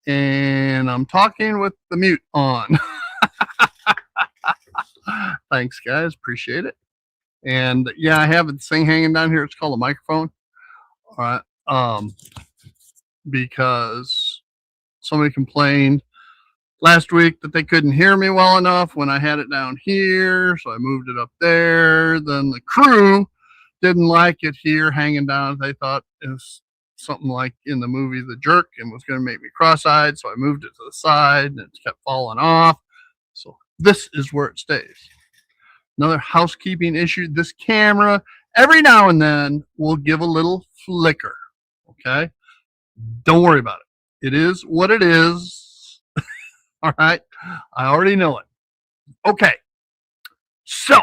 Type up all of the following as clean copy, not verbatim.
and I'm talking with the mute on. Thanks, guys. Appreciate it. And yeah, I have this thing hanging down here. It's called a microphone. All right. Because somebody complained last week that they couldn't hear me well enough when I had it down here, so I moved it up there. Then the crew didn't like it here hanging down. They thought it was something like in the movie The Jerk and was going to make me cross-eyed, so I moved it to the side and it kept falling off. So this is where it stays. Another housekeeping issue, this camera every now and then will give a little flicker. Okay, don't worry about it. It is what it is. All right, I already know it. Okay, so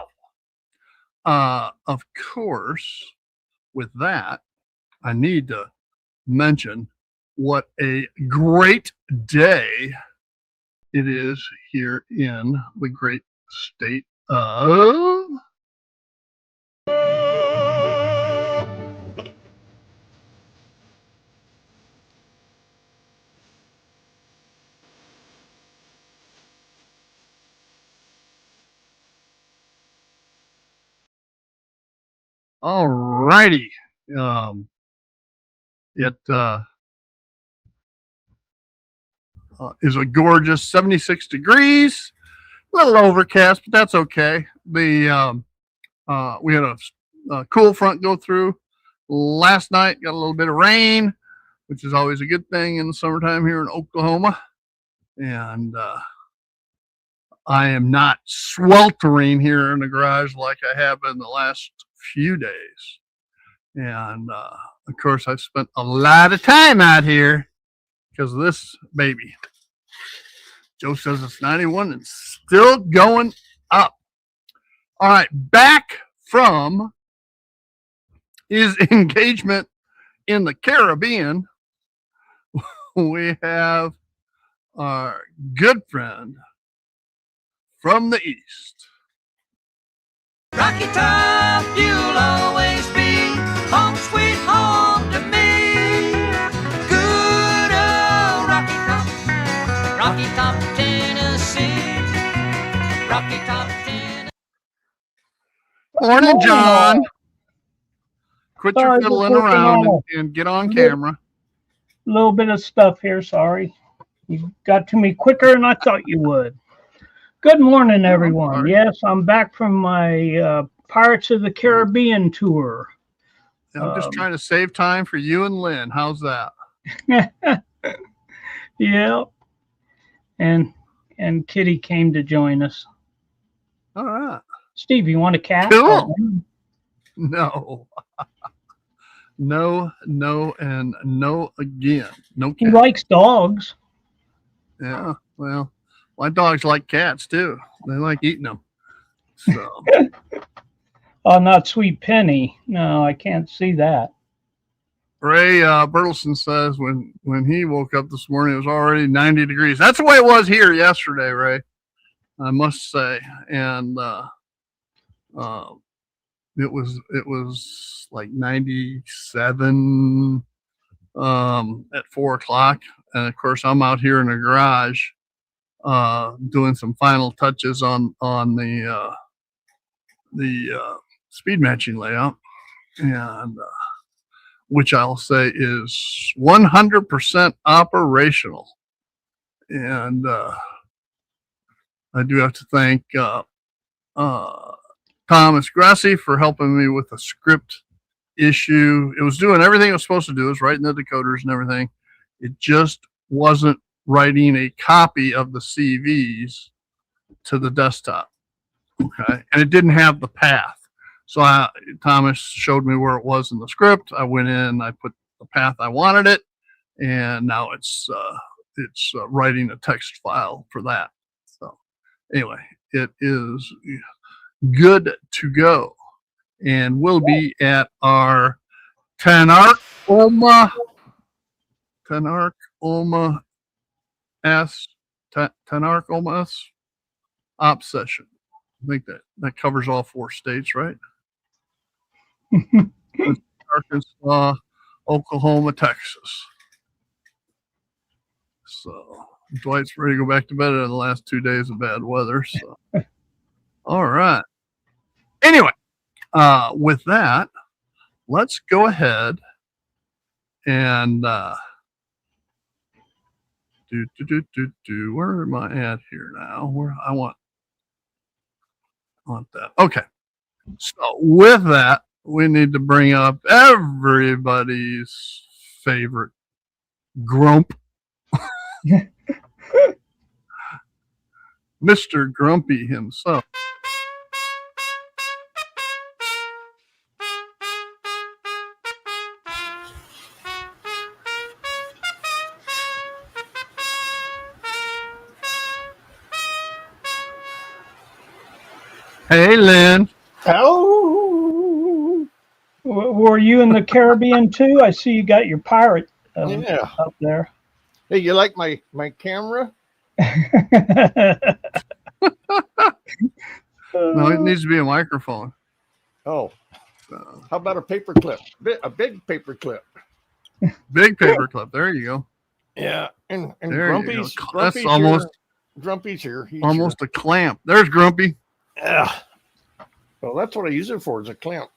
of course, with that, I need to mention what a great day it is here in the great state of all righty. It is a gorgeous 76 degrees, a little overcast, but that's okay. We had a cool front go through last night, got a little bit of rain, which is always a good thing in the summertime here in Oklahoma. And I am not sweltering here in the garage like I have been the last few days. And of course, I've spent a lot of time out here because of this baby. Joe says it's 91 and still going up. All right, back from his engagement in the Caribbean, we have our good friend from the East. Rocky Top, you'll always be home sweet home to me. Good old Rocky Top, Tennessee. Rocky Top, Tennessee. Morning, John. Quit your fiddling around and get on camera. A little bit of stuff here, sorry. You got to me quicker than I thought you would. Good morning, everyone. Yes, I'm back from my Pirates of the Caribbean tour. I'm just trying to save time for you and Lynn. How's that? Yeah. And Kitty came to join us. All right. Steve, you want a cat? Cool. No. No, and no again. No cat. He likes dogs. Yeah, well, my dogs like cats too. They like eating them. So. Oh, not Sweet Penny. No, I can't see that. Ray Bertelson says when he woke up this morning, it was already 90 degrees. That's the way it was here yesterday, Ray, I must say. And it was like 97 at 4 o'clock. And of course, I'm out here in the garage doing some final touches on the speed matching layout, and which I'll say is 100% operational. And I do have to thank Thomas Grassi for helping me with the script issue. It was doing everything it was supposed to do. It was writing the decoders and everything. It just wasn't writing a copy of the CVs to the desktop. Okay. And it didn't have the path. So Thomas showed me where it was in the script. I went in, I put the path I wanted it, and now it's writing a text file for that. So anyway, it is good to go, and we'll be at our Tenarcoma Ops session. I think that covers all 4 states, right? Arkansas, Oklahoma, Texas. So Dwight's ready to go back to bed after the last 2 days of bad weather. So all right. Anyway, with that, let's go ahead and where am I at here now? Where I want that. Okay. So with that, we need to bring up everybody's favorite grump. Mr. Grumpy himself. Hey, Lynn. Oh, Were you in the Caribbean too? I see you got your pirate yeah. up there. Hey, you like my camera? No, it needs to be a microphone. Oh, how about a paper clip? A big paper clip. Big paper clip. There you go. Yeah, and There Grumpy's, you go. Grumpy's That's almost here. Grumpy's here. He's almost a clamp. There's Grumpy. Yeah. Well, that's what I use it for, is a clamp.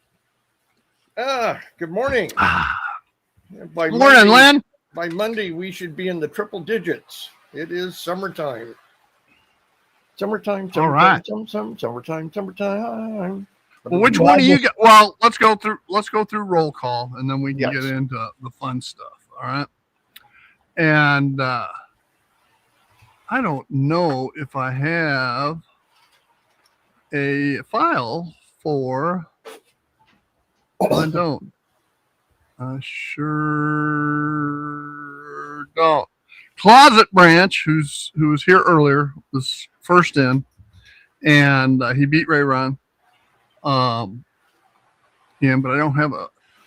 Good morning. By Morning, Monday, Lynn. by Monday, we should be in the triple digits. It is summertime. Summertime. All right. Summertime. Well, which one do you got? Well, let's go through roll call, and then we can Yes. get into the fun stuff. All right. And I don't know if I have a file for. I don't. I sure don't. Closet Branch, who was here earlier, was first in, and he beat Ray Ron. Yeah, but I don't have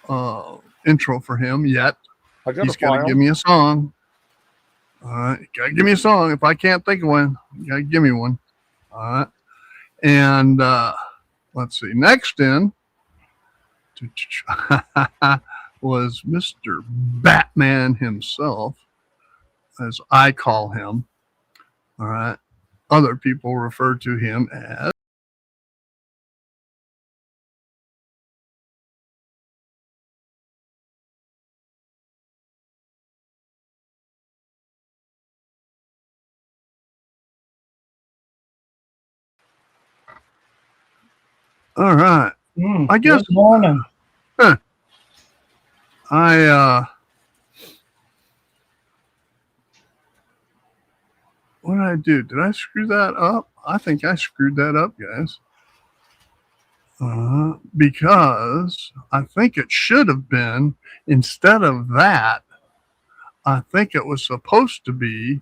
a intro for him yet. I got He's a got to file. give me a song. All right, gotta give me a song. If I can't think of one, you gotta give me one. All right, and let's see. Next in was Mr. Batman himself, as I call him. All right, other people refer to him as. All right. I guess. Good morning. What did I do? Did I screw that up? I think I screwed that up, guys. Because I think it should have been, instead of that, I think it was supposed to be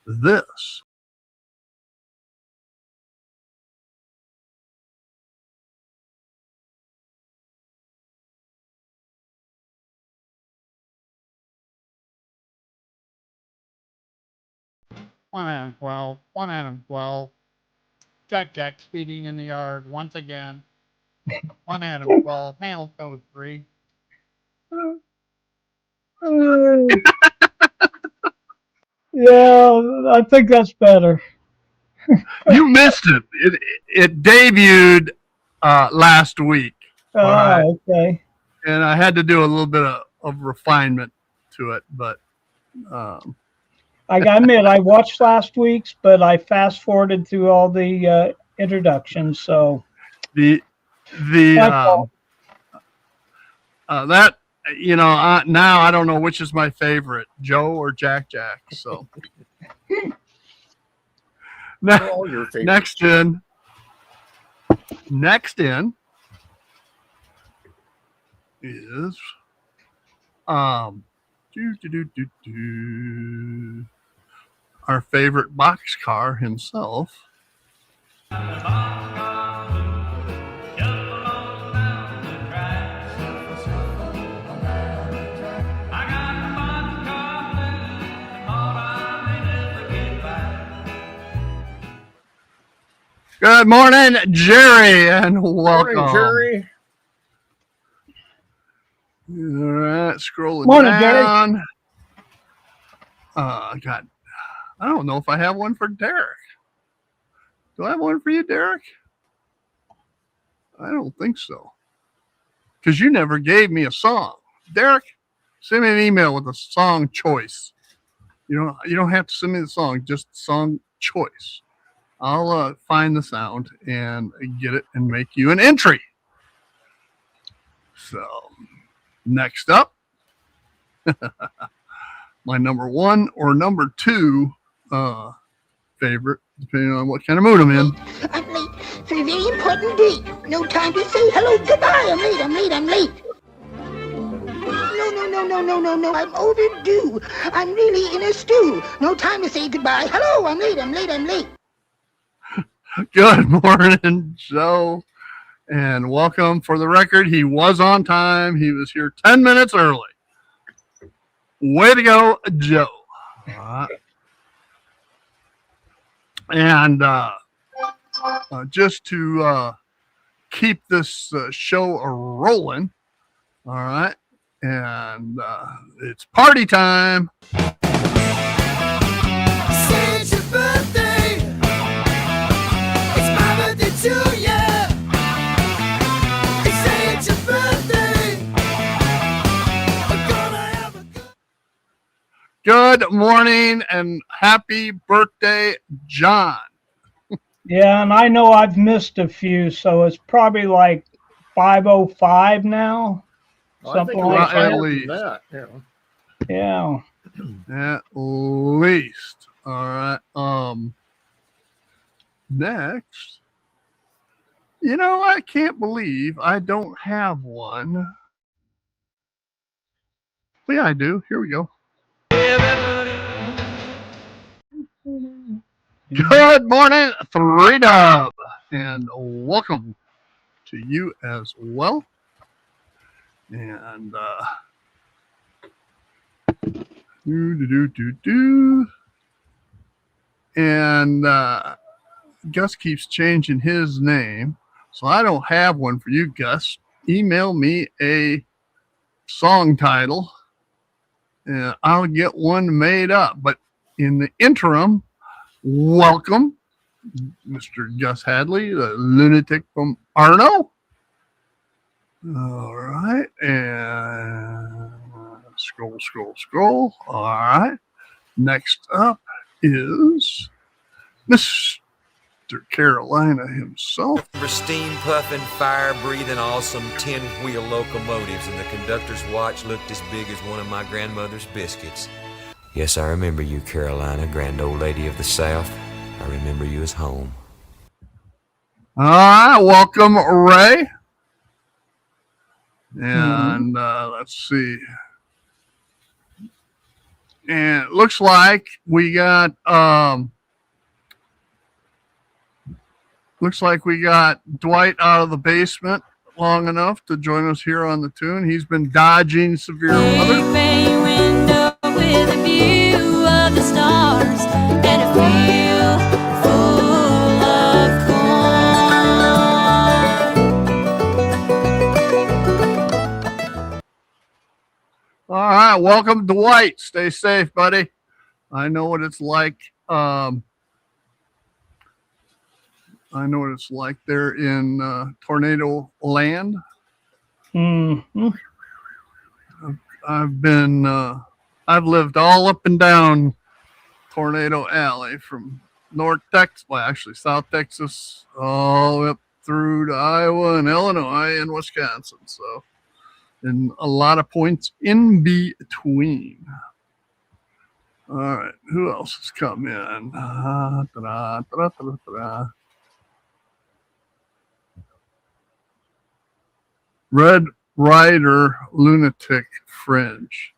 this. One out of 12. 1 out of 12. Jack speeding in the yard once again. 1 out of 12. Hail code 3. Yeah, I think that's better. You missed it. It debuted last week. Oh, right. okay. And I had to do a little bit of refinement to it, but I gotta admit, I watched last week's, but I fast forwarded through all the introductions. So that now I don't know which is my favorite, Joe or Jack. So All your favorites. next in is our favorite boxcar himself. Good morning, Jerry, and welcome. Morning, Jerry. All right, scrolling Morning, Jerry. down. I got I don't know if I have one for Derek. Do I have one for you, Derek? I don't think so. Because you never gave me a song. Derek, send me an email with a song choice. You don't have to send me the song, just song choice. I'll find the sound and get it and make you an entry. So, next up, my number 1 or number 2 favorite, depending on what kind of mood I'm in. I'm late for a very important date. No time to say hello, goodbye. I'm late. No. I'm overdue. I'm really in a stew. No time to say goodbye. Hello, I'm late. Good morning, Joe. And welcome. For the record, he was on time. He was here 10 minutes early. Way to go, Joe. And just to keep this show rolling, all right, and it's party time. Say it's your birthday. It's my birthday too, yeah. Say it's your birthday. We're gonna have a Good morning and happy birthday, John. Yeah, and I know I've missed a few, so it's probably like 5:05 now. I Something think like Well, higher at than least. that. Yeah. Yeah. At least. All right. Next. I can't believe I don't have one. But yeah, I do. Here we go. Good morning, 3Dub, and welcome to you as well. And and Gus keeps changing his name, so I don't have one for you, Gus. Email me a song title, and I'll get one made up. But in the interim, welcome, Mr. Gus Hadley, the lunatic from Arno. All right, and scroll. All right, next up is Mr. Carolina himself. Pristine, puffing, fire-breathing, awesome 10-wheel locomotives, and the conductor's watch looked as big as one of my grandmother's biscuits. Yes, I remember you, Carolina, grand old lady of the South. I remember you as home. All right, welcome, Ray. And let's see. And it looks like we got Dwight out of the basement long enough to join us here on the tune. He's been dodging severe weather. Bay window with a view of the stars and a field full of corn. All right, welcome, Dwight. Stay safe, buddy. I know what it's like. I know what it's like there in tornado land. Mm-hmm. I've lived all up and down Tornado Alley from North Texas, well, actually South Texas, all the way up through to Iowa and Illinois and Wisconsin. So, and a lot of points in between. All right, who else has come in? Red Rider Lunatic Fringe.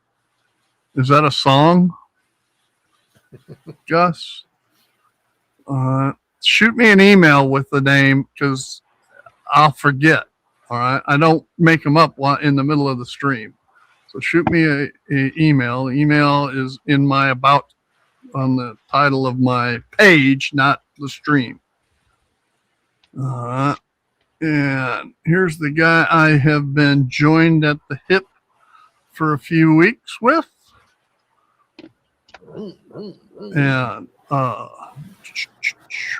Is that a song, Gus? Shoot me an email with the name because I'll forget. All right, I don't make them up in the middle of the stream. So shoot me a email. The email is in my about on the title of my page, not the stream. And here's the guy I have been joined at the hip for a few weeks with. And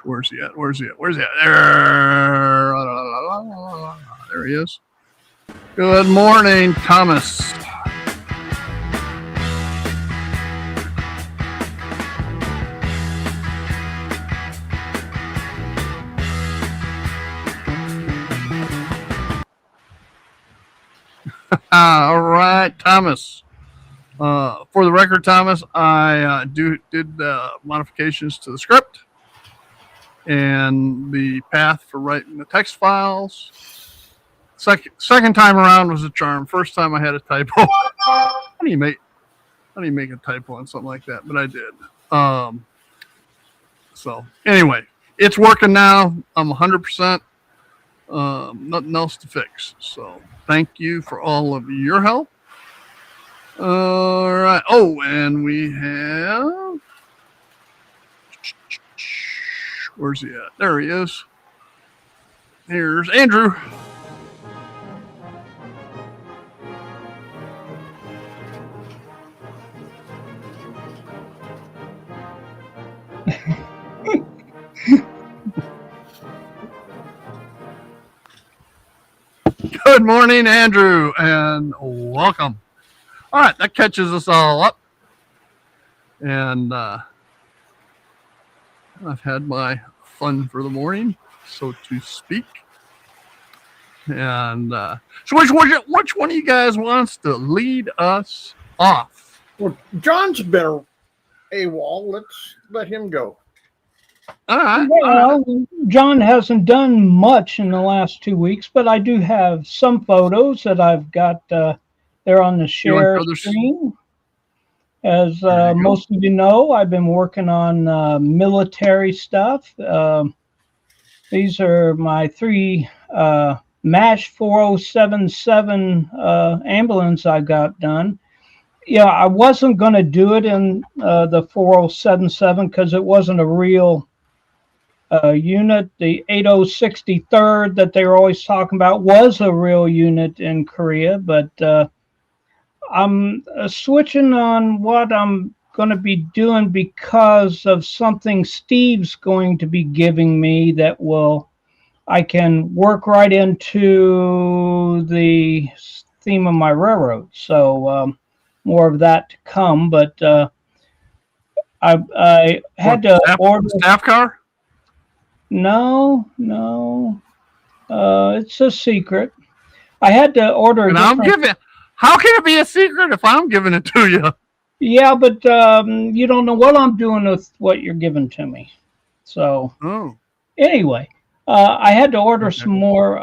where's he at? Where's he at? Where's he at? There he is. Good morning, Thomas. All right, Thomas. For the record, Thomas, I did modifications to the script and the path for writing the text files. Second time around was a charm. First time I had a typo. How do you make a typo on something like that? But I did. So anyway, it's working now. I'm 100%. Nothing else to fix. So thank you for all of your help. All right. Oh, and we have. Where's he at? There he is. Here's Andrew. Good morning, Andrew, and welcome. All right, that catches us all up. And I've had my fun for the morning, so to speak. And so which one of you guys wants to lead us off? Well, John's been AWOL. Let's let him go. All right. Well, John hasn't done much in the last 2 weeks, but I do have some photos that I've got there on the share screen. As most of you know, I've been working on military stuff. These are my 3 MASH 4077 ambulance I got done. Yeah, I wasn't going to do it in the 4077 because it wasn't a real unit. The 8063rd that they were always talking about was a real unit in Korea, but I'm switching on what I'm going to be doing because of something Steve's going to be giving me that I can work right into the theme of my railroad. So more of that to come, but I had to order staff car. No, it's a secret. I had to order. And I'm giving. How can it be a secret if I'm giving it to you? Yeah, but you don't know what I'm doing with what you're giving to me. So anyway, I had to order some more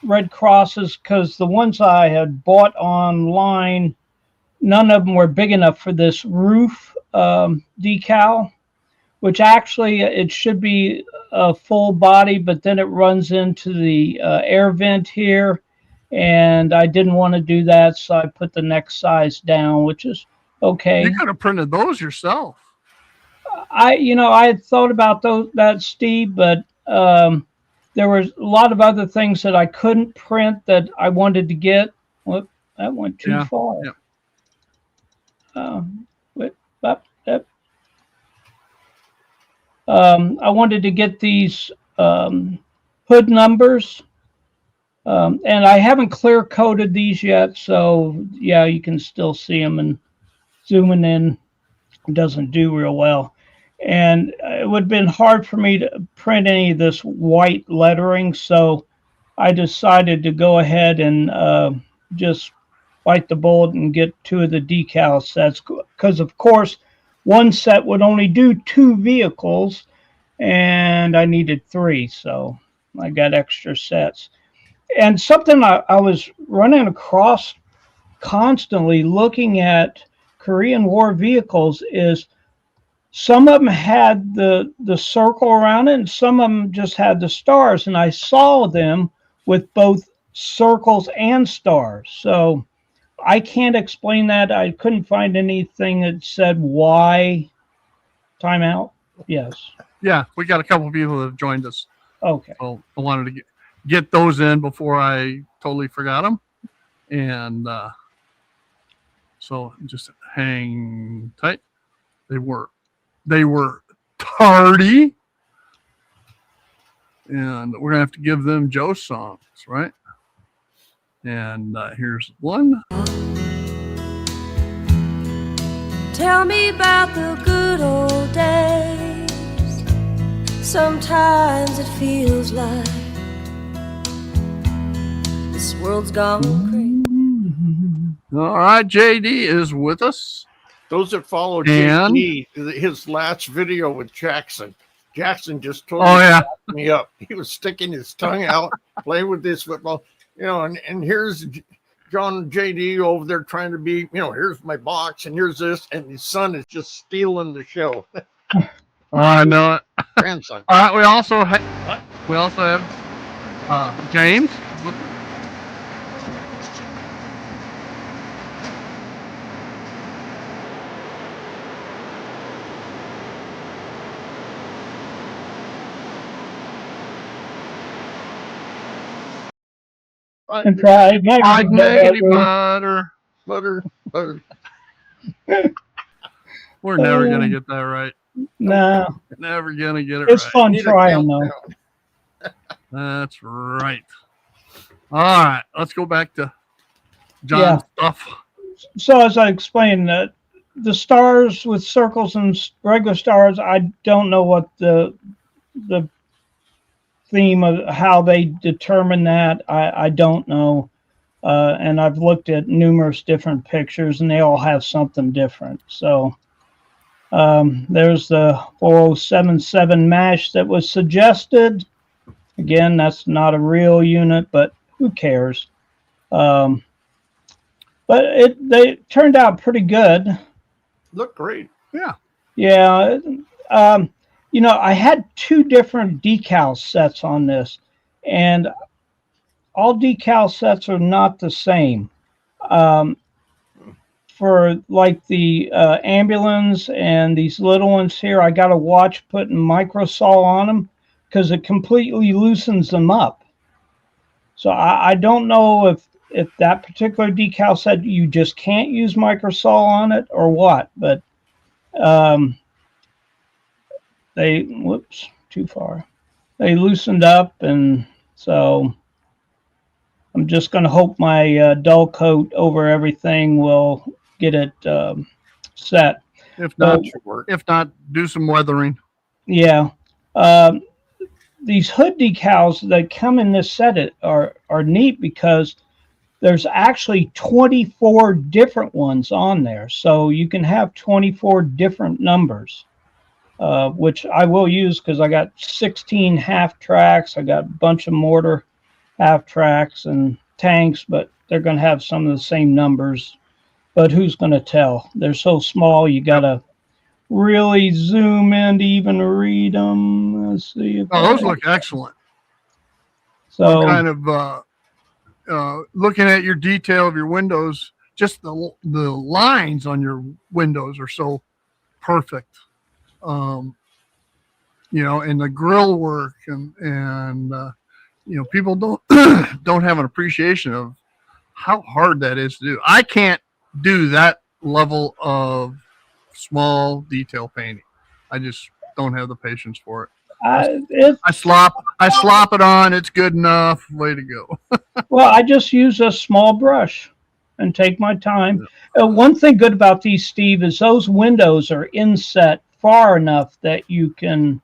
Red Crosses because the ones I had bought online, none of them were big enough for this roof decal, which actually it should be a full body, but then it runs into the air vent here. And I didn't want to do that, so I put the next size down, which is okay. You could have printed those yourself. I had thought about that, Steve, but there was a lot of other things that I couldn't print that I wanted to get. Whoop, that went too far. I wanted to get these hood numbers. And I haven't clear coded these yet, so yeah, you can still see them, and zooming in doesn't do real well. And it would have been hard for me to print any of this white lettering, so I decided to go ahead and just bite the bullet and get 2 of the decal sets, because of course one set would only do 2 vehicles, and I needed 3, so I got extra sets. And something I was running across constantly looking at Korean War vehicles is some of them had the circle around it and some of them just had the stars. And I saw them with both circles and stars. So I can't explain that. I couldn't find anything that said why. Timeout? Yes. Yeah, we got a couple of people that have joined us. Okay. So I wanted to get those in before I totally forgot them. And so just hang tight. They were tardy. And we're gonna have to give them Joe songs, right? And here's one. Tell me about the good old days. Sometimes it feels like this world's gone crazy. All right, JD is with us. Those that follow And- JD, his last video with Jackson just totally cracked me up. He was sticking his tongue out, playing with this football, and here's John JD over there trying to be, here's my box and here's this, and his son is just stealing the show. I know it. Grandson. All right, we also have James. And try Fried negative butter. Butter. We're never gonna get that right. No, Never gonna get it it's right. fun Need a trying though. countdown. That's right. All right, let's go back to John's stuff. So as I explained, the stars with circles and regular stars, I don't know what the theme of how they determine that. I don't know. And I've looked at numerous different pictures and they all have something different. So there's the 4077 MASH that was suggested. Again, that's not a real unit, but who cares? But they turned out pretty good. Look great. Yeah. I had two different decal sets on this, and all decal sets are not the same. For like the ambulance and these little ones here, I got to watch putting microsol on them because it completely loosens them up. So I don't know if that particular decal set you just can't use microsol on it or what, but too far. They loosened up, and so I'm just going to hope my dull coat over everything will get it set. If not, work. Do some weathering. Yeah. These hood decals that come in this set are neat because there's actually 24 different ones on there. So you can have 24 different numbers, which I will use because I got 16 half tracks. I got a bunch of mortar half tracks and tanks, but they're going to have some of the same numbers. But who's going to tell? They're so small, you got to really zoom in to even read them. Let's see. If those look excellent. So kind of looking at your detail of your windows, just the lines on your windows are so perfect. And the grill work and people don't have an appreciation of how hard that is to do. I can't do that level of small detail painting. I just don't have the patience for it. I slop it on. It's good enough. Way to go. Well, I just use a small brush and take my time. One thing good about these, Steve, is those windows are inset far enough that you can.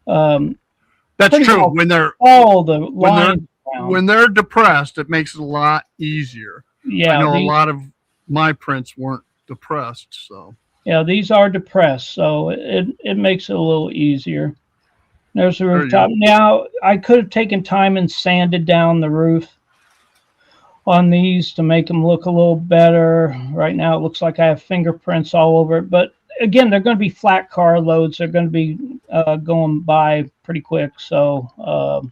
That's true. When they're all the lines when they're depressed, it makes it a lot easier. Yeah, I know a lot of my prints weren't depressed, so. Yeah, these are depressed, so it makes it a little easier. There's the rooftop. Now, I could have taken time and sanded down the roof on these to make them look a little better. Right now, it looks like I have fingerprints all over it. But again, they're going to be flat car loads. They're going to be going by pretty quick, so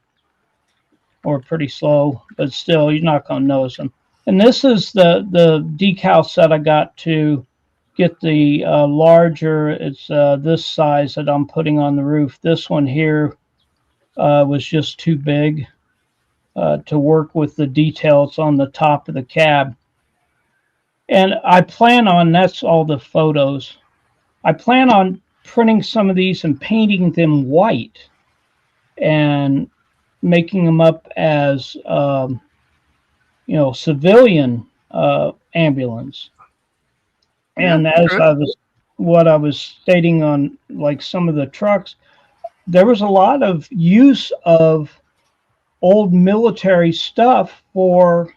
or pretty slow. But still, you're not going to notice them. And this is the decal set I got to get the larger. It's this size that I'm putting on the roof. This one here was just too big to work with the details on the top of the cab. And I plan on, that's all the photos. I plan on printing some of these and painting them white and making them up as, civilian ambulance. And as what I was stating on like some of the trucks, there was a lot of use of old military stuff for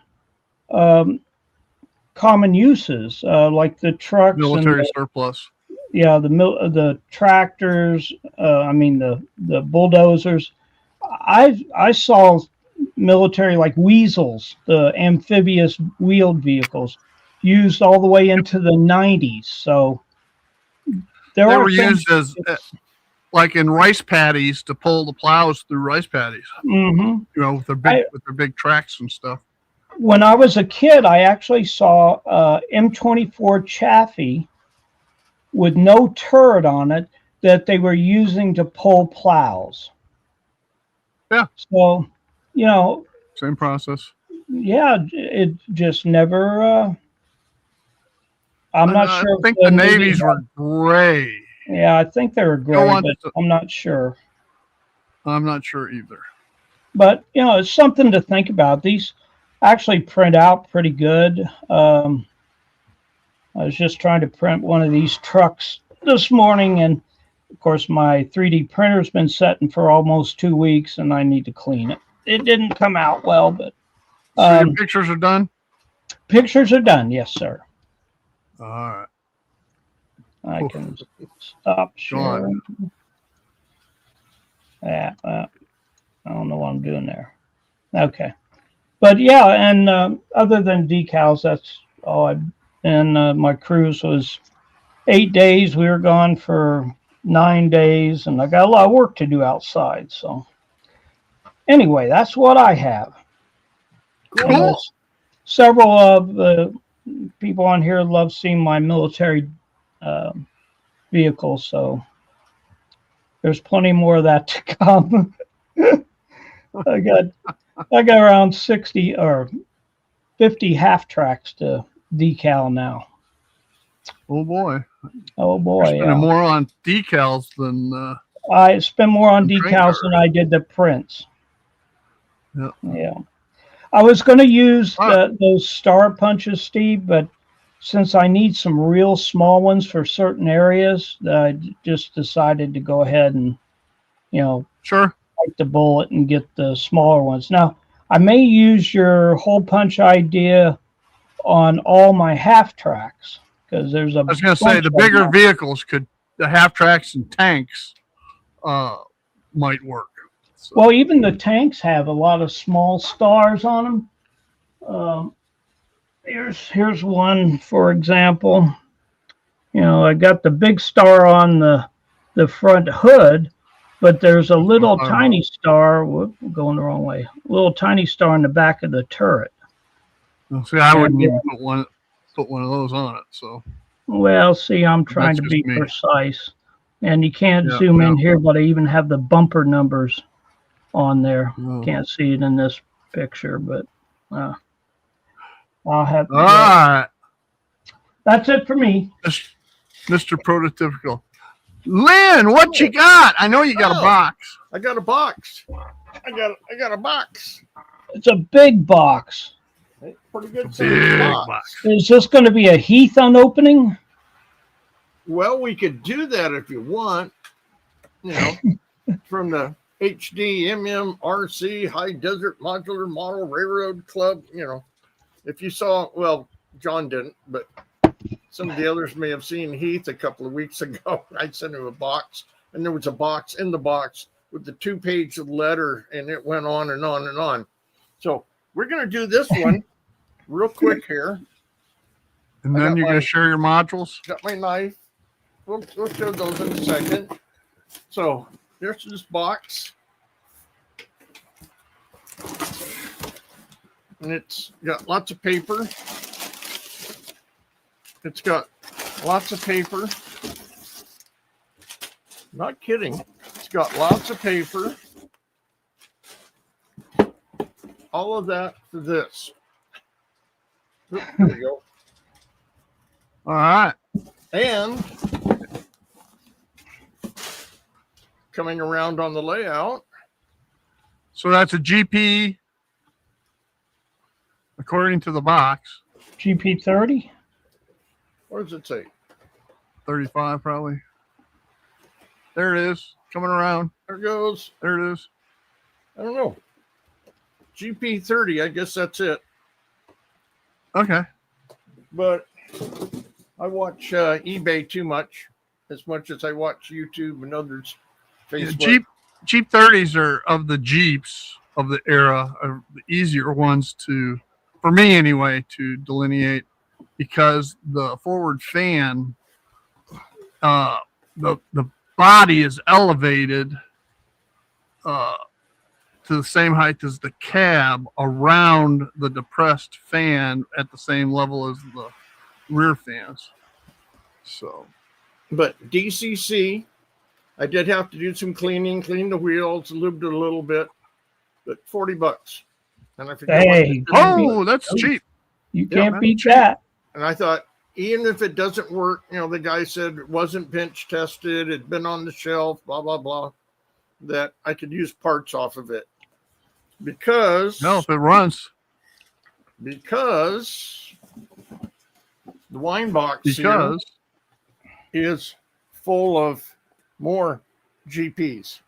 common uses, like the trucks, military surplus. Yeah, the tractors. The bulldozers. I saw military like weasels, the amphibious wheeled vehicles, used all the way into the 90s. So they were used as like in rice paddies to pull the plows through rice paddies. Mm-hmm. With their big tracks and stuff. When I was a kid, I actually saw M24 Chaffee with no turret on it that they were using to pull plows. Yeah. So, same process. Yeah, it just never. I'm not sure. I think the navies were gray. Yeah, I think they were gray, but I'm not sure. I'm not sure either. But it's something to think about. These actually print out pretty good. I was just trying to print one of these trucks this morning, and of course my 3D printer's been setting for almost 2 weeks, and I need to clean it. It didn't come out well, but so your pictures are done? Pictures are done, yes, sir. All right. I can stop sharing. Yeah, I don't know what I'm doing there. Okay. But yeah, and other than decals, that's all my cruise was 8 days. We were gone for 9 days, and I got a lot of work to do outside. So anyway, that's what I have. Cool. Several of the people on here love seeing my military vehicle, so there's plenty more of that to come. I got around 60 or 50 half tracks to decal now. Oh boy. You're spending more on decals than I spent more on decals than I did the prints. Yeah. I was going to use those star punches, Steve, but since I need some real small ones for certain areas, I just decided to go ahead and, sure, bite the bullet and get the smaller ones. Now, I may use your hole punch idea on all my half tracks because there's a. I was going to say the bigger vehicles the half tracks and tanks might work. So. Well, even the tanks have a lot of small stars on them. Here's one, for example. I got the big star on the front hood, but there's a little tiny star. Whoop, going the wrong way. A little tiny star in the back of the turret. See, I wouldn't even put one of those on it. So. Well, see, I'm trying to be precise, and you can't zoom in here, but I even have the bumper numbers on there. Can't see it in this picture, but I'll have. All right. That's it for me, Mr. Prototypical. Lynn, what you got? I know you got a box. I got a box. I got a box. It's a big box. Pretty good big box. Is this going to be a Heath opening? Well, we could do that if you want. From the HDMMRC High Desert Modular Model Railroad Club. If you saw, well, John didn't, but some of the others may have seen Heath a couple of weeks ago. I sent him a box, and there was a box in the box with the 2-page letter, and it went on and on and on. So we're going to do this one real quick here. And then you're going to share your modules? Got my knife. We'll show those in a second. So there's this box. And it's got lots of paper. It's got lots of paper. Not kidding. It's got lots of paper. All of that for this. There we go. All right. And coming around on the layout. So that's a GP, according to the box. GP30? What does it say? 35 probably. There it is, coming around. There it goes. There it is. I don't know. GP30, I guess that's it. Okay. But I watch eBay too much as I watch YouTube and others. Facebook. Jeep 30s are of the Jeeps of the era, are the easier ones to, for me anyway, to delineate, because the forward fan, the body is elevated to the same height as the cab around the depressed fan at the same level as the rear fans. So, But DCC, I did have to do some cleaning, clean the wheels, lubed it a little bit, but $40. And I forget. Hey, oh, that's cheap. you Yeah, can't man. beat that. And I thought, even if it doesn't work, the guy said it wasn't bench tested, it'd been on the shelf, blah, blah, blah, that I could use parts off of it. Because No, if it runs. the wine box Because here is full of more GPs.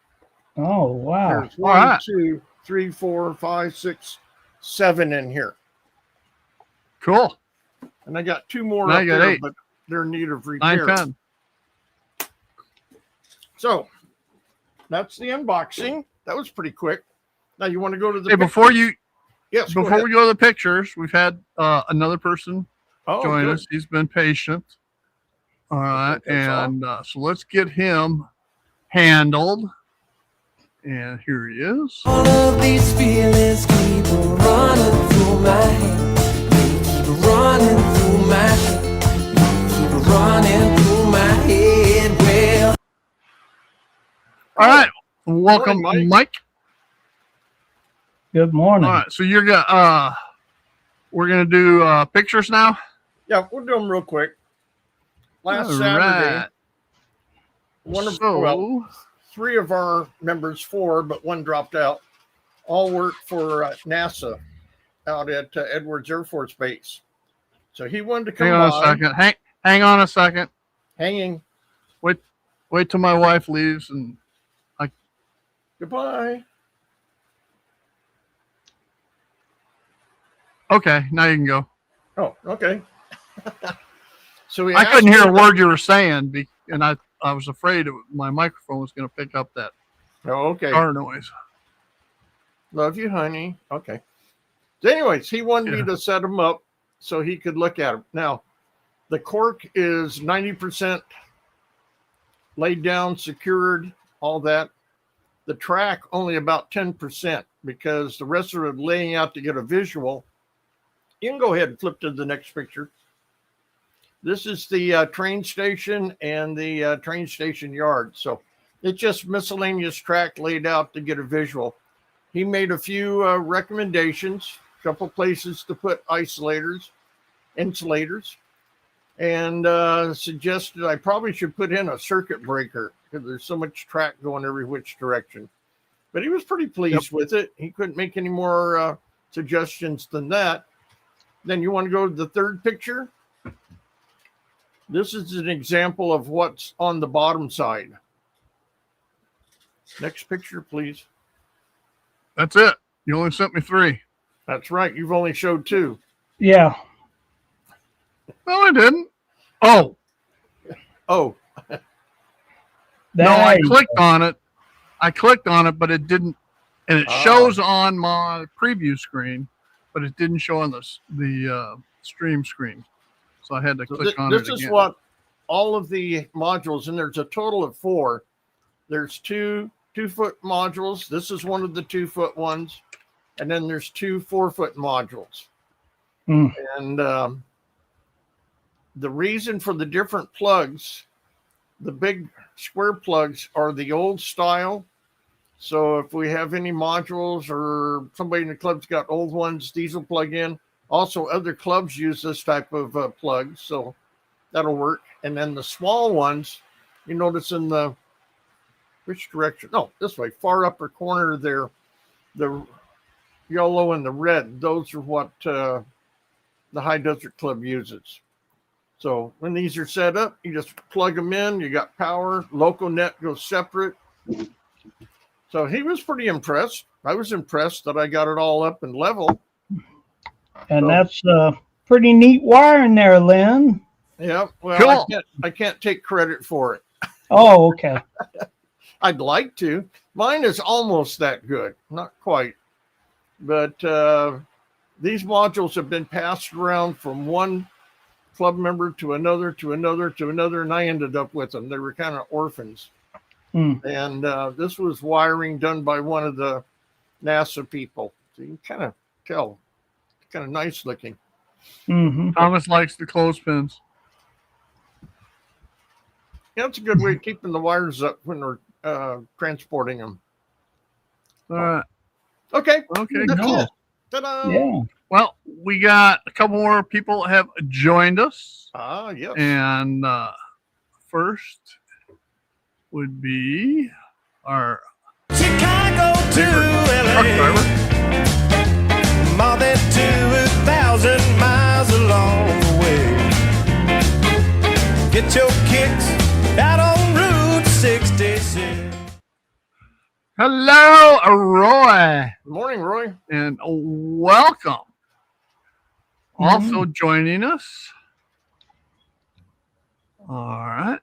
Oh, wow. There's 1, right. 2, 3, 4, 5, 6, 7 in here. cool. And I got 2 more Now up you got there, 8. but they're in need of 9, repair. 10. So that's the unboxing. That was pretty quick. Now you want to go to the Hey, before you, yes, go before ahead. we go to the pictures, we've had another person join good. us. He's been patient. All right, that's all. and so let's get him handled. And here he is. All of these feelings keep running through my head. They keep running through my head. They keep running through my head. Well, All right, welcome, Morning, Mike. Good morning. All right, so you're gonna we're gonna do pictures now. Yeah, we'll do them real quick. Last All Saturday, right. one of So 3 of our members, 4, but 1 dropped out, all work for NASA out at Edwards Air Force Base. So he wanted to come hang on a by. second. Hang on a second. Hanging. Wait till my wife leaves and Goodbye. okay, now you can go. Oh, okay. So I couldn't hear a word you were saying, and I was afraid my microphone was going to pick up that Oh, okay. car noise. Love you, honey. Okay. So anyways, he wanted me to set him up so he could look at him. Now, the cork is 90% laid down, secured, all that. The track only about 10% because the rest of it laying out to get a visual. You can go ahead and flip to the next picture. This is the train station and the train station yard. So it's just miscellaneous track laid out to get a visual. He made a few recommendations, a couple places to put insulators, and suggested I probably should put in a circuit breaker because there's so much track going every which direction. But he was pretty pleased with it. He couldn't make any more suggestions than that. Then you want to go to the third picture? This is an example of what's on the bottom side. Next picture, please. That's it. You only sent me 3. That's right. You've only showed 2. Yeah. No, I didn't. Oh, Oh, no, I There you clicked on it. But it didn't, and it Oh. shows on my preview screen, but it didn't show on the stream screen. So I had to so click on it this is again. what all of the modules, and there's a total of 4. There's 2 2-foot modules. This is one of the 2-foot ones. And then there's 2 4-foot modules. Mm. And the reason for the different plugs, the big square plugs are the old style. So if we have any modules or somebody in the club's got old ones, these will plug in. Also, other clubs use this type of plug, so that'll work. And then the small ones, you notice in the which direction? No, this way, far upper corner there, the yellow and the red, those are what the High Desert Club uses. So when these are set up, you just plug them in, you got power, local net goes separate. So he was pretty impressed. I was impressed that I got it all up and level. And So, that's pretty neat wiring there, Lynn. yeah, well, Cool. I can't take credit for it. Oh, okay. I'd like to. Mine is almost that good, not quite. But these modules have been passed around from one club member to another, to another, to another, and I ended up with them. They were kind of orphans. And this was wiring done by one of the NASA people. So you can kind of tell. It's kind of nice looking. Mm-hmm. Thomas likes the clothespins. Yeah, it's a good way of keeping the wires up when we're transporting them. All right. Okay. Okay, That's cool. it. Ta-da! Yeah. Well, we got a couple more people have joined us. Ah, yes. And first would be our Chicago to truck driver. LA, more than 2,000 miles along the way. Get your kicks out on Route 66. Hello, Roy, Good morning, Roy. and welcome. Also joining us, all right,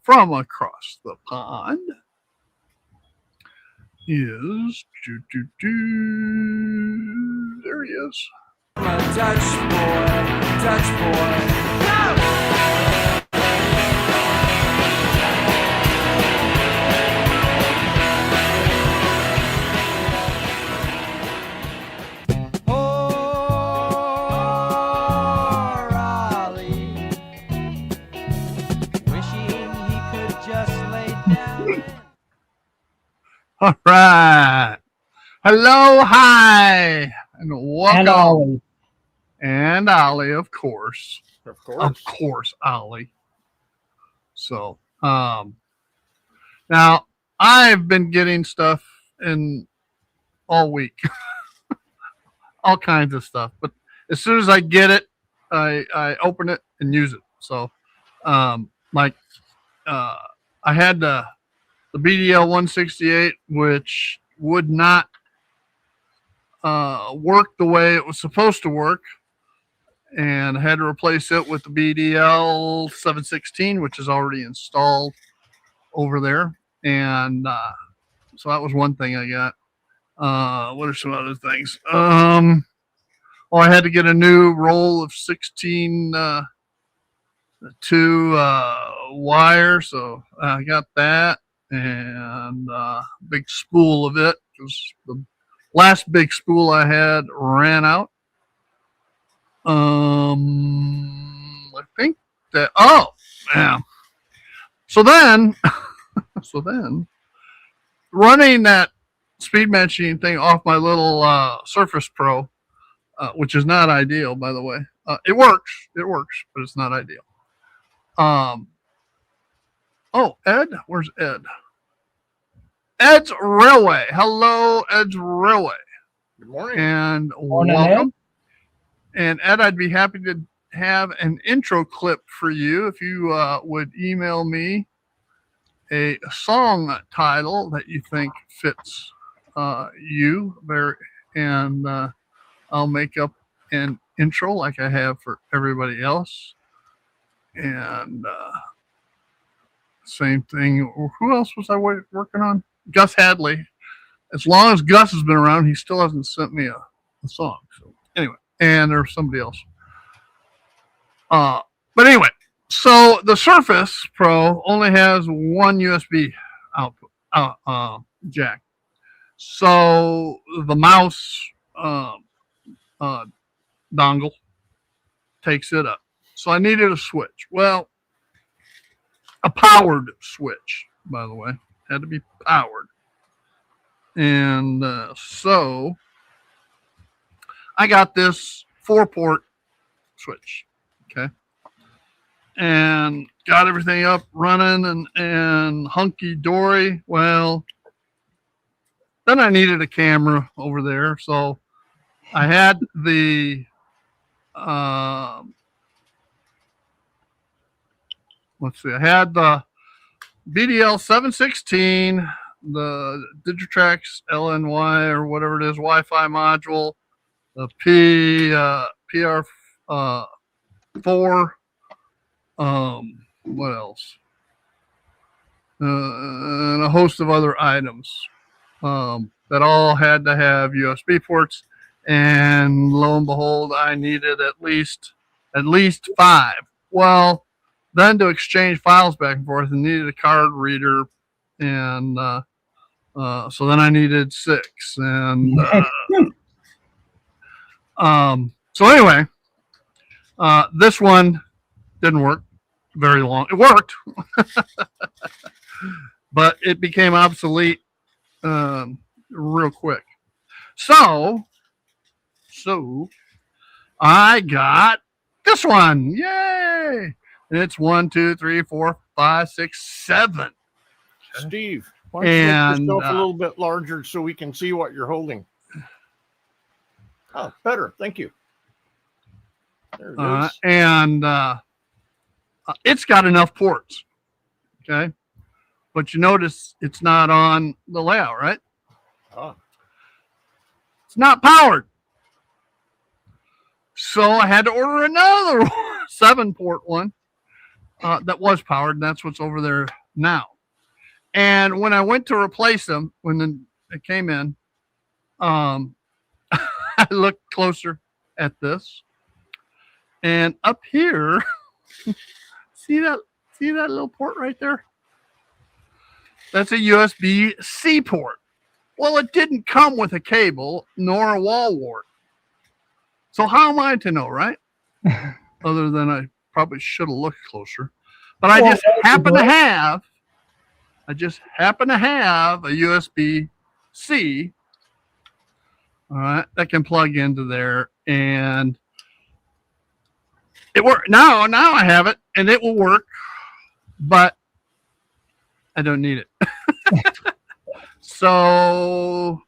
from across the pond is there he is. Touch boy. Oh, Raleigh, wishing he could just lay down. All right. Hello, hi, and welcome. And Ollie. And Ollie, of course. Of course. Ollie. So, now I've been getting stuff in all week, all kinds of stuff. But as soon as I get it, I open it and use it. So, I had the BDL 168, which would not work the way it was supposed to work, and I had to replace it with the BDL 716, which is already installed over there. And so that was one thing I got. What are some other things? I had to get a new roll of 16 wire, so I got that, and big spool of it, because the last big spool I had ran out. I think that, yeah. So then running that speed matching thing off my little Surface Pro, which is not ideal, by the way. It works, but it's not ideal. Ed, where's Ed? Ed's Railway. Hello, Ed's Railway. Good morning. And Morning, welcome. And Ed, I'd be happy to have an intro clip for you if you would email me a song title that you think fits you very, and I'll make up an intro like I have for everybody else. And same thing. Who else was I working on? Gus Hadley. As long as Gus has been around, he still hasn't sent me a song. So anyway, and there's somebody else. But anyway, so the Surface Pro only has one USB output jack. So the mouse dongle takes it up. So I needed a switch. Well, a powered switch, by the way. Had to be powered. And so I got this 4-port switch. Okay. and got everything up running and hunky dory. Well, then I needed a camera over there, so I had the let's see, I had the BDL 716, the Digitrax LNY or whatever it is, Wi-Fi module, the PR 4. What else? And a host of other items that all had to have USB ports. And lo and behold, I needed at least 5. Well, then to exchange files back and forth, I needed a card reader, and so then I needed 6. And so anyway, this one didn't work very long. It worked, but it became obsolete real quick. So I got this one. Yay! And it's 1, 2, 3, 4, 5, 6, 7. Steve, why don't you make yourself a little bit larger so we can see what you're holding? Oh, better. Thank you. There it is. And it's got enough ports. Okay. But you notice it's not on the layout, right? Oh. It's not powered. So I had to order another 7-port one that was powered, and that's what's over there now. And when I went to replace them, when it came in, I looked closer at this, and up here, see that little port right there? That's a USB-C port. Well, it didn't come with a cable nor a wall wart. So how am I to know, right? Other than I probably should have looked closer. But I just happen to have a USB-C, all right, that can plug into there, and it worked. Now I have it, and it will work, but I don't need it. So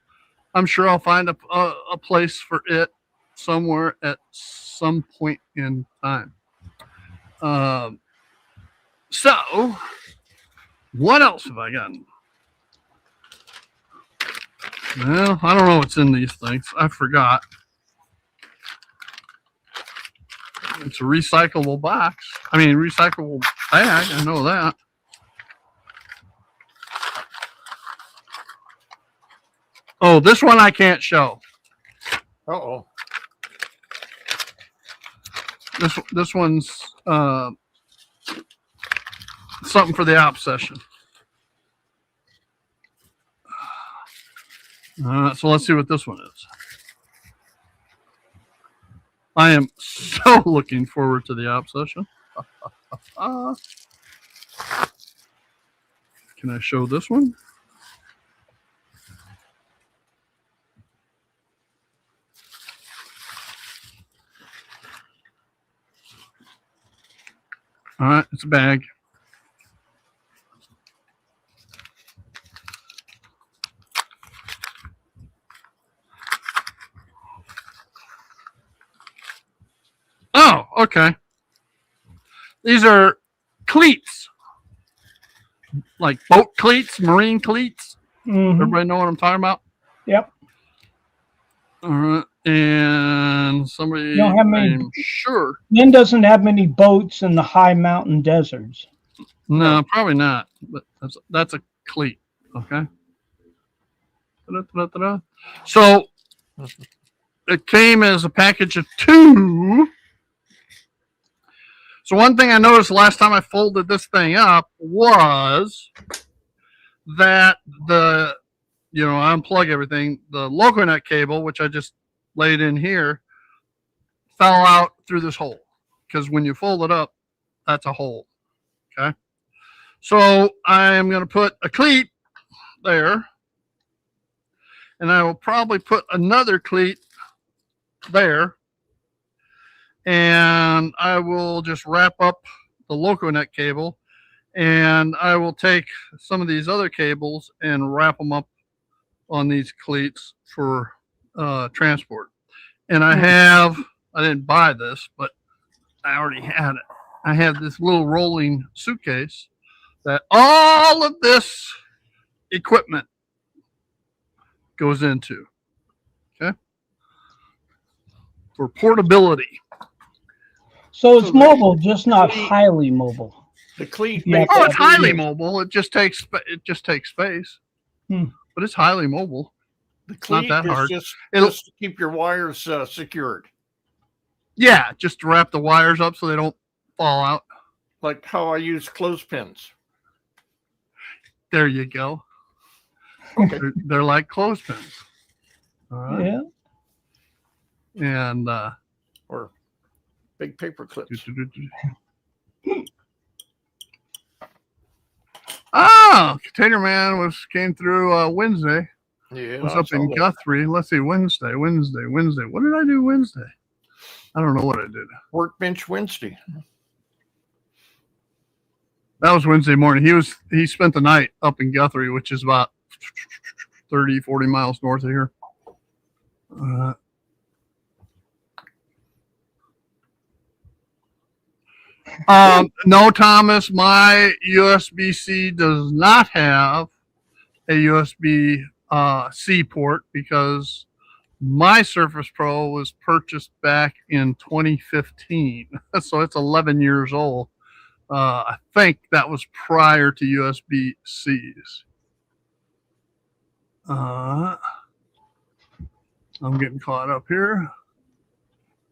I'm sure I'll find a place for it somewhere at some point in time. So what else have I gotten? Well, I don't know what's in these things. I forgot. It's a recyclable box. I mean, recyclable bag. I know that. Oh, this one I show. Uh-oh. This one's something for the op session. So let's see what this one is. I am so looking forward to the op session. Can I show this one? All right, it's a bag. Oh, okay. These are cleats, like boat cleats, marine cleats. Mm-hmm. Everybody know what I'm talking about? Yep. All right. And somebody, You don't have many, I'm sure. Lynn doesn't have many boats in the high mountain deserts. No, probably not. But that's a cleat. Okay. Da-da-da-da-da. So it came as a package of 2. So one thing I noticed the last time I folded this thing up was that I unplug everything. The LocoNet cable, which I just laid in here, fell out through this hole, because when you fold it up, that's a hole. Okay. So I am going to put a cleat there, and I will probably put another cleat there, and I will just wrap up the LocoNet cable, and I will take some of these other cables and wrap them up on these cleats for transport. And I didn't buy this, but I already had it. I had this little rolling suitcase that all of this equipment goes into. Okay. For portability. So it's mobile, just not highly mobile. The cleat. Yeah. Oh, it's highly mobile. It just takes space. But it's highly mobile. The It's not cleat that is hard. just It'll- to keep your wires secured, Yeah, just to wrap the wires up so they don't fall out. like how I use clothespins. There you go. Okay. They're like clothespins. All right. Yeah. And Or big paper clips. Container Man came through Wednesday. Yeah. Was I up saw in that. Guthrie. Let's see, Wednesday. What did I do Wednesday? I don't know what I did. Workbench Wednesday. That was Wednesday morning. He spent the night up in Guthrie, which is about 30, 40 miles north of here. No, Thomas, my USB-C does not have a USB-C port because my Surface Pro was purchased back in 2015. So it's 11 years old. I think that was prior to USB-Cs. I'm getting caught up here.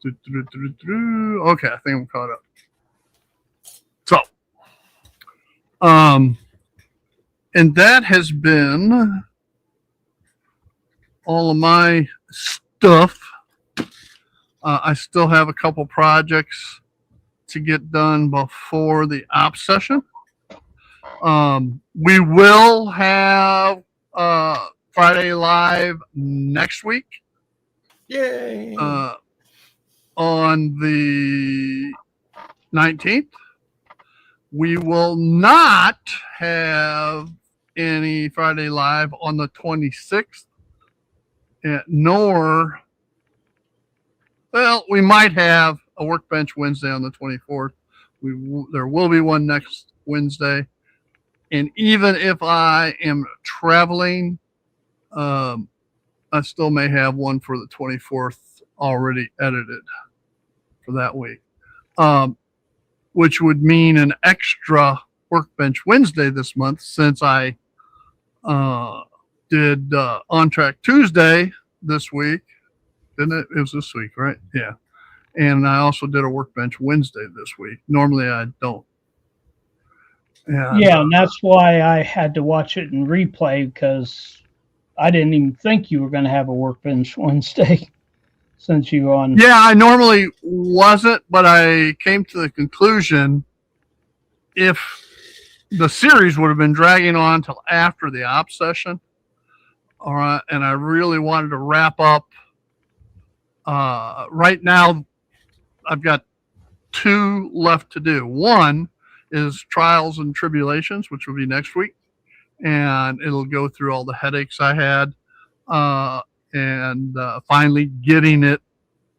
Okay, I think I'm caught up. So, and that has been all of my stuff. I still have a couple projects to get done before the op session. We will have Friday Live next week. Yay. On the 19th. We will not have any Friday Live on the 26th, nor, well, we might have a Workbench Wednesday on the 24th. There will be one next Wednesday. And even if I am traveling, I still may have one for the 24th already edited for that week. Which would mean an extra Workbench Wednesday this month since I did On Track Tuesday this week. Didn't it? It was this week, right? Yeah. And I also did a Workbench Wednesday this week. Normally I don't. And that's why I had to watch it in replay because I didn't even think you were going to have a Workbench Wednesday. Since you on. Yeah, I normally wasn't, but I came to the conclusion if the series would have been dragging on till after the op session, all right, and I really wanted to wrap up. Right now, I've got 2 left to do. One is Trials and Tribulations, which will be next week, and it'll go through all the headaches I had. And finally getting it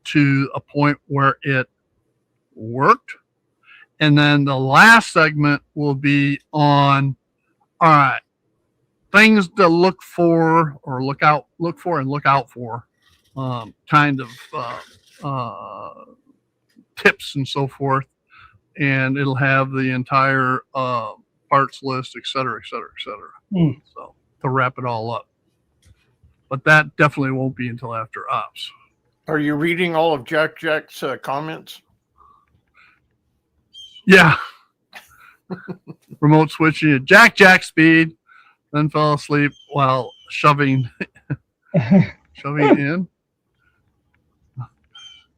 to a point where it worked. And then the last segment will be on, all right, things to look for or look out for, kind of tips and so forth. And it'll have the entire parts list, et cetera, et cetera, et cetera. So to wrap it all up. But that definitely won't be until after ops. Are you reading all of Jack's comments? Yeah. Remote switching at Jack speed, then fell asleep while shoving in.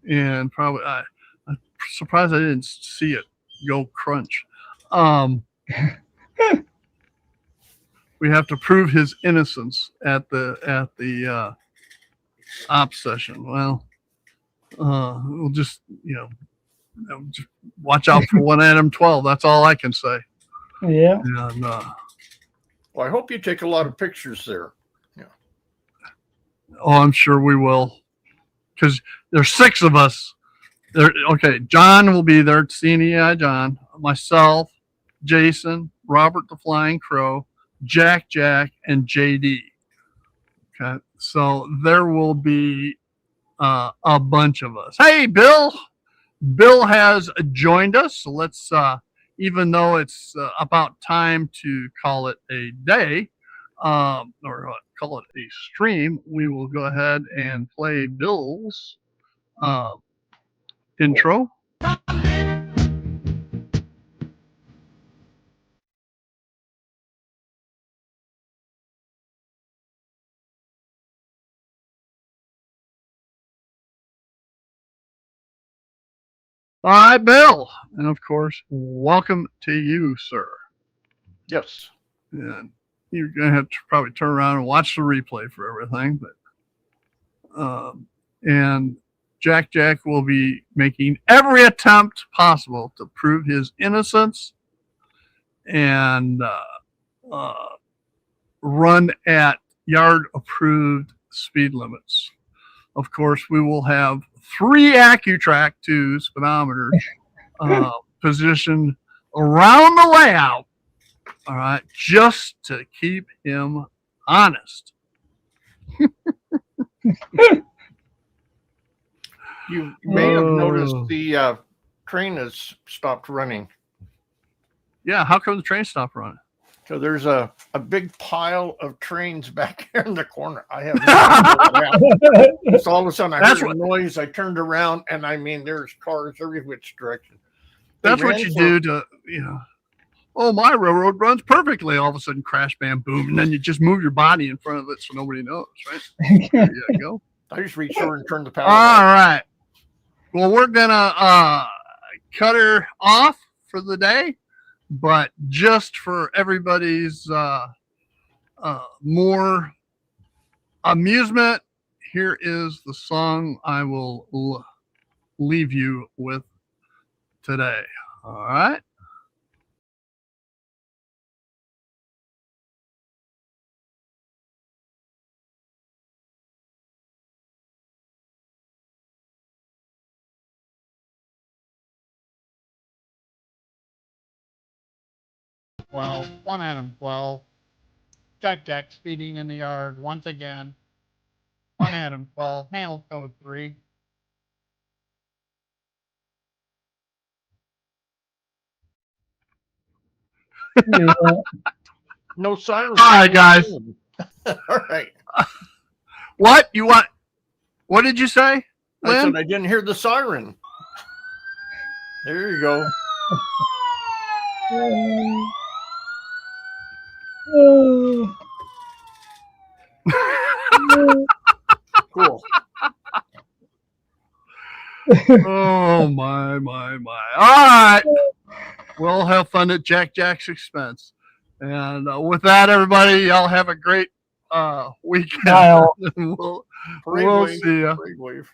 And probably I'm surprised I didn't see it go crunch. We have to prove his innocence at the op session. Well, we'll just just watch out for 1 Adam 12. That's all I can say. Yeah. And, Well, I hope you take a lot of pictures there. oh, I'm sure we will, because there's 6 of us. There, okay. John will be there. C&EI John, myself, Jason, Robert the Flying Crow, Jack, and JD. Okay, so there will be a bunch of us. Hey, Bill. Bill has joined us. So let's, even though it's about time to call it a day, or call it a stream, we will go ahead and play Bill's intro. All right, Bill. And of course, welcome to you, sir. Yes. And you're going to have to probably turn around and watch the replay for everything. But and Jack will be making every attempt possible to prove his innocence and run at yard approved speed limits. Of course, we will have 3 AccuTrack 2 speedometers positioned around the layout. All right, just to keep him honest. You may have noticed the train has stopped running. Yeah, how come the train stopped running? So there's a big pile of trains back here in the corner. I have no idea. Just all of a sudden I heard a noise. I turned around and I mean there's cars every which direction. That's what you do to, you know. Oh, my railroad runs perfectly. All of a sudden, crash, bam, boom, and then you just move your body in front of it so nobody knows, right? There you go. I just reached over and turned the power All on. right. Well, we're gonna cut her off for the day, but just for everybody's more amusement, here is the song I will leave you with today. All right. Well, 1 Adam 12. Jack speeding in the yard once again. 1 Adam 12. Handle code 3. Yeah. No sirens. All right, guys. All right. What you want? What did you say, I Lynn? said I didn't hear the siren. There you go. Cool. Oh my. All right. We'll have fun at Jack's expense. And with that, everybody, y'all have a great weekend. Bye all. we'll Parade wave. see ya. Parade wave.